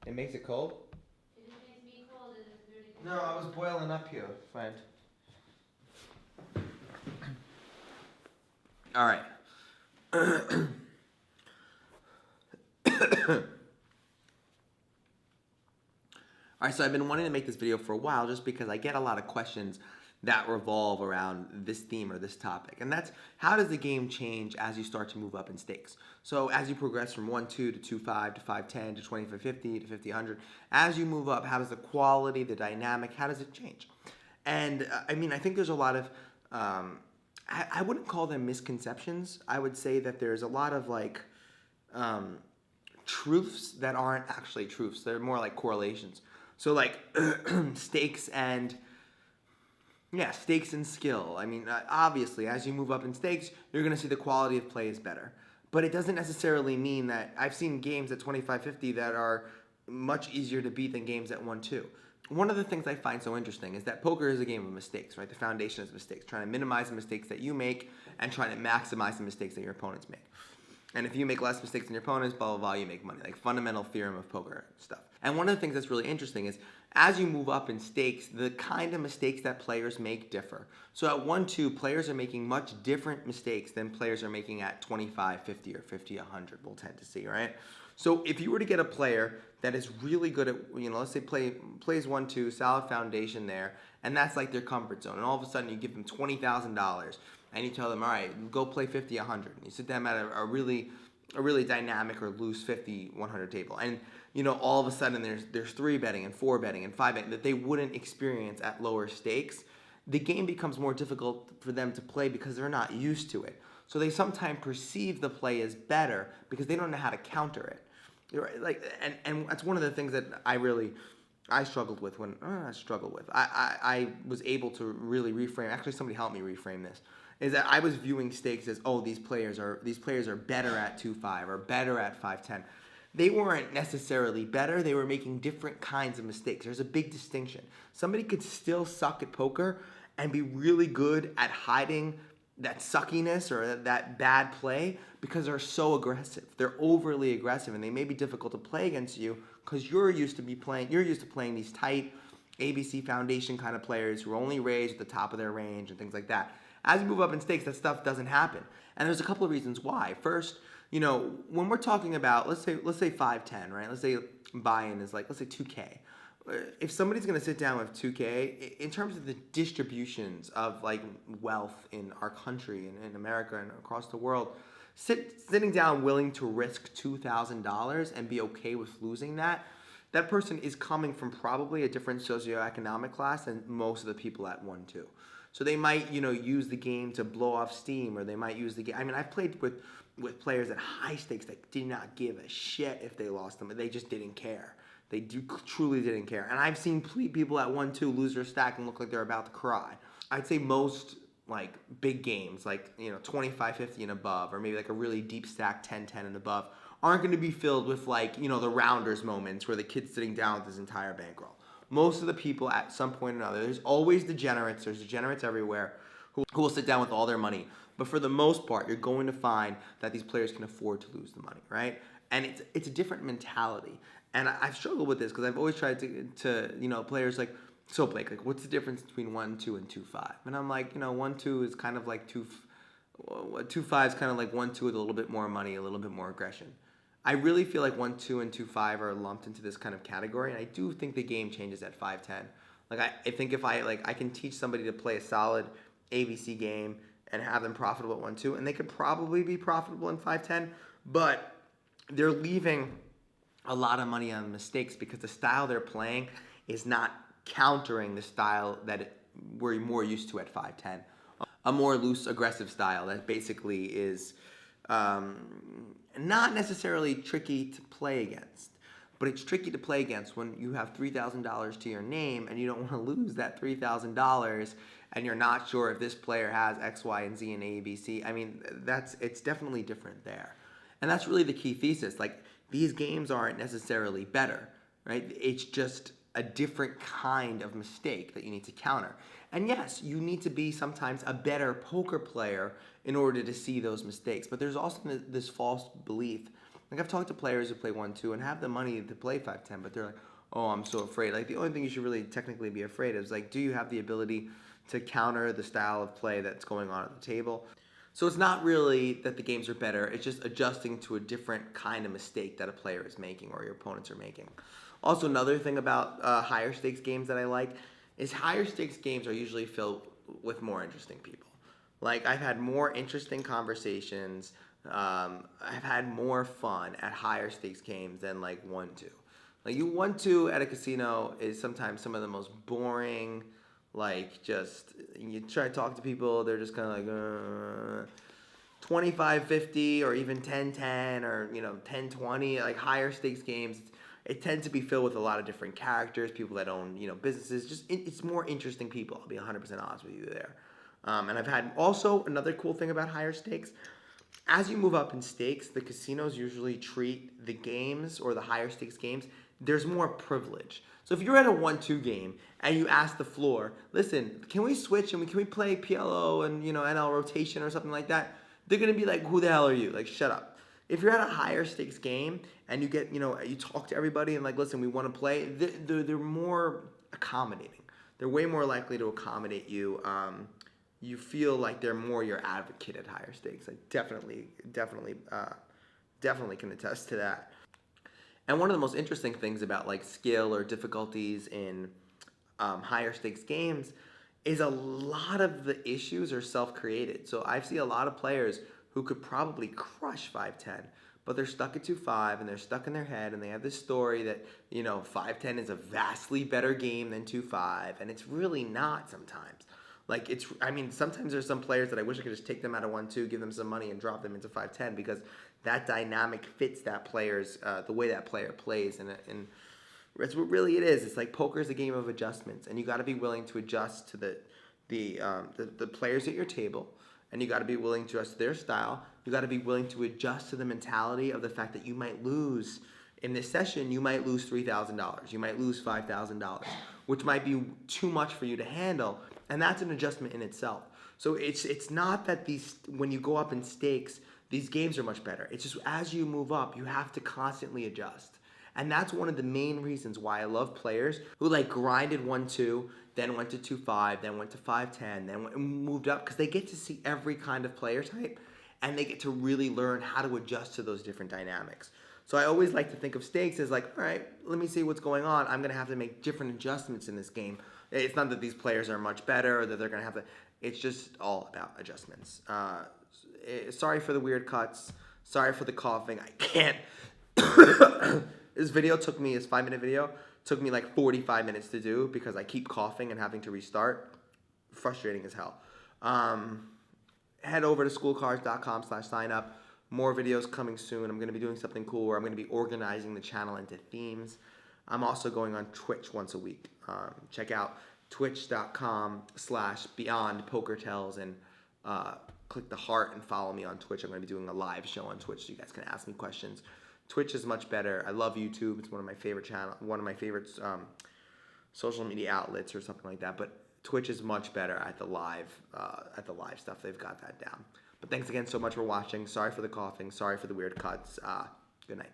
It makes it cold? It just makes me cold and it's really cold. No, I was boiling up here, friend. All right. All right, so I've been wanting to make this video for a while just because I get a lot of questions that revolve around this theme or this topic. And that's, how does the game change as you start to move up in stakes? So as you progress from 1-2 to 2-5 to 5-10 to 25-50 to 50-100, as you move up, how does the quality, the dynamic, how does it change? And I mean, I think there's a lot of, I wouldn't call them misconceptions. I would say that there's a lot of like truths that aren't actually truths. They're more like correlations. So like stakes and skill. I mean, obviously, as you move up in stakes, you're going to see the quality of play is better. But it doesn't necessarily mean that I've seen games at 25-50 that are much easier to beat than games at 1-2. One of the things I find so interesting is that poker is a game of mistakes, right? The foundation is mistakes, trying to minimize the mistakes that you make and trying to maximize the mistakes that your opponents make. And if you make less mistakes than your opponents, blah, blah, blah, you make money. Like fundamental theorem of poker stuff. And one of the things that's really interesting is as you move up in stakes, the kind of mistakes that players make differ. So at 1-2, players are making much different mistakes than players are making at 25, 50, or 50, 100, we'll tend to see, right? So if you were to get a player that is really good at, let's say plays 1-2, solid foundation there, and that's like their comfort zone, and all of a sudden you give them $20,000, and you tell them, all right, go play 50, 100. And you sit them at a really dynamic or loose 50, 100 table. And, all of a sudden there's 3 betting and 4 betting and 5 betting that they wouldn't experience at lower stakes. The game becomes more difficult for them to play because they're not used to it. So they sometimes perceive the play as better because they don't know how to counter it. And that's one of the things that I struggled with I was able to really reframe. Actually, somebody helped me reframe this. Is that I was viewing stakes as, oh, these players are better at 2-5 or better at 5-10. They weren't necessarily better. They were making different kinds of mistakes. There's a big distinction. Somebody could still suck at poker and be really good at hiding that suckiness or that bad play because they're so aggressive. They're overly aggressive, and they may be difficult to play against you because you're used to playing these tight ABC foundation kind of players who are only raised at the top of their range and things like that. As you move up in stakes, that stuff doesn't happen. And there's a couple of reasons why. First, when we're talking about, let's say 5-10, right? Let's say buy-in is like, let's say 2K. If somebody's going to sit down with 2K, in terms of the distributions of like wealth in our country and in America and across the world, sitting down willing to risk $2,000 and be okay with losing that person is coming from probably a different socioeconomic class than most of the people at 1-2. So they might, use the game to blow off steam, or they might use the game. I mean, I've played with players at high stakes that did not give a shit if they lost them. They just didn't care. They truly didn't care. And I've seen people at 1-2 lose their stack and look like they're about to cry. I'd say most like big games, like 25-50 and above, or maybe like a really deep stack 10-10 and above, aren't going to be filled with like the rounders moments where the kid's sitting down with his entire bankroll. Most of the people at some point or another, there's always degenerates. There's degenerates everywhere who will sit down with all their money. But for the most part, you're going to find that these players can afford to lose the money, right? And it's a different mentality. And I've struggled with this because I've always tried to players like, so Blake, like, what's the difference between 1-2 and 2-5? And I'm like, 1-2 is kind of like 2-5 is kind of like 1-2 with a little bit more money, a little bit more aggression. I really feel like 1-2 and 2-5 are lumped into this kind of category, and I do think the game changes at 5-10. Like I think if I can teach somebody to play a solid ABC game and have them profitable at 1-2, and they could probably be profitable in 5-10, but they're leaving a lot of money on mistakes because the style they're playing is not countering the style that we're more used to at 5-10. A more loose, aggressive style that basically is not necessarily tricky to play against, but it's tricky to play against when you have $3,000 to your name and you don't want to lose that $3,000 and you're not sure if this player has X, Y, and Z and A, B, C. I mean, it's definitely different there. And that's really the key thesis. Like, these games aren't necessarily better, right? It's just a different kind of mistake that you need to counter. And yes, you need to be sometimes a better poker player in order to see those mistakes. But there's also this false belief Like, I've talked to players who play 1-2 and have the money to play 5-10, but they're like, oh, I'm so afraid. Like, the only thing you should really technically be afraid of is, like, do you have the ability to counter the style of play that's going on at the table? So it's not really that the games are better. It's just adjusting to a different kind of mistake that a player is making or your opponents are making. Also, another thing about higher stakes games that I like is higher stakes games are usually filled with more interesting people. Like, I've had more interesting conversations. I've had more fun at higher stakes games than like 1-2. Like, 1-2 at a casino is sometimes some of the most boring. Like, just you try to talk to people, they're just kind of like 25-50 or even 10-10 or 10-20. Like, higher stakes games, it tends to be filled with a lot of different characters, people that own businesses. Just it's more interesting people. I'll be 100% honest with you there. And I've had also another cool thing about higher stakes. As you move up in stakes, the casinos usually treat the games or the higher stakes games, there's more privilege. So if you're at a 1-2 game and you ask the floor, listen, can we switch and can we play PLO and NL rotation or something like that? They're gonna be like, who the hell are you? Like, shut up. If you're at a higher stakes game and you get you talk to everybody and like, listen, we want to play, they're more accommodating. They're way more likely to accommodate you. You feel like they're more your advocate at higher stakes. I definitely can attest to that. And one of the most interesting things about like skill or difficulties in higher stakes games is a lot of the issues are self-created. So I see a lot of players who could probably crush 5-10, but they're stuck at 2-5 and they're stuck in their head and they have this story that 5-10 is a vastly better game than 2-5, and it's really not sometimes. Like, sometimes there's some players that I wish I could just take them out of 1-2, give them some money, and drop them into 5-10 because that dynamic fits that player's, the way that player plays. And it's what really it is. It's like poker is a game of adjustments, and you got to be willing to adjust to the players at your table, and you got to be willing to adjust to their style. You got to be willing to adjust to the mentality of the fact that you might lose. In this session, you might lose $3,000. You might lose $5,000, which might be too much for you to handle. And that's an adjustment in itself. So it's not that when you go up in stakes, these games are much better. It's just as you move up, you have to constantly adjust. And that's one of the main reasons why I love players who like grinded 1-2, then went to 2-5, then went to 5-10, then moved up, because they get to see every kind of player type and they get to really learn how to adjust to those different dynamics. So I always like to think of stakes as like, all right, let me see what's going on. I'm going to have to make different adjustments in this game. It's not that these players are much better or that they're going to have to. It's just all about adjustments. Sorry for the weird cuts. Sorry for the coughing. I can't. This 5-minute video, took me like 45 minutes to do because I keep coughing and having to restart. Frustrating as hell. Head over to schoolcars.com/signup. More videos coming soon. I'm going to be doing something cool where I'm going to be organizing the channel into themes. I'm also going on Twitch once a week. Check out twitch.com/beyondpokertells and click the heart and follow me on Twitch. I'm going to be doing a live show on Twitch so you guys can ask me questions. Twitch is much better. I love YouTube. It's one of my favorite social media outlets or something like that. But Twitch is much better at the live stuff. They've got that down. But thanks again so much for watching. Sorry for the coughing. Sorry for the weird cuts. Good night.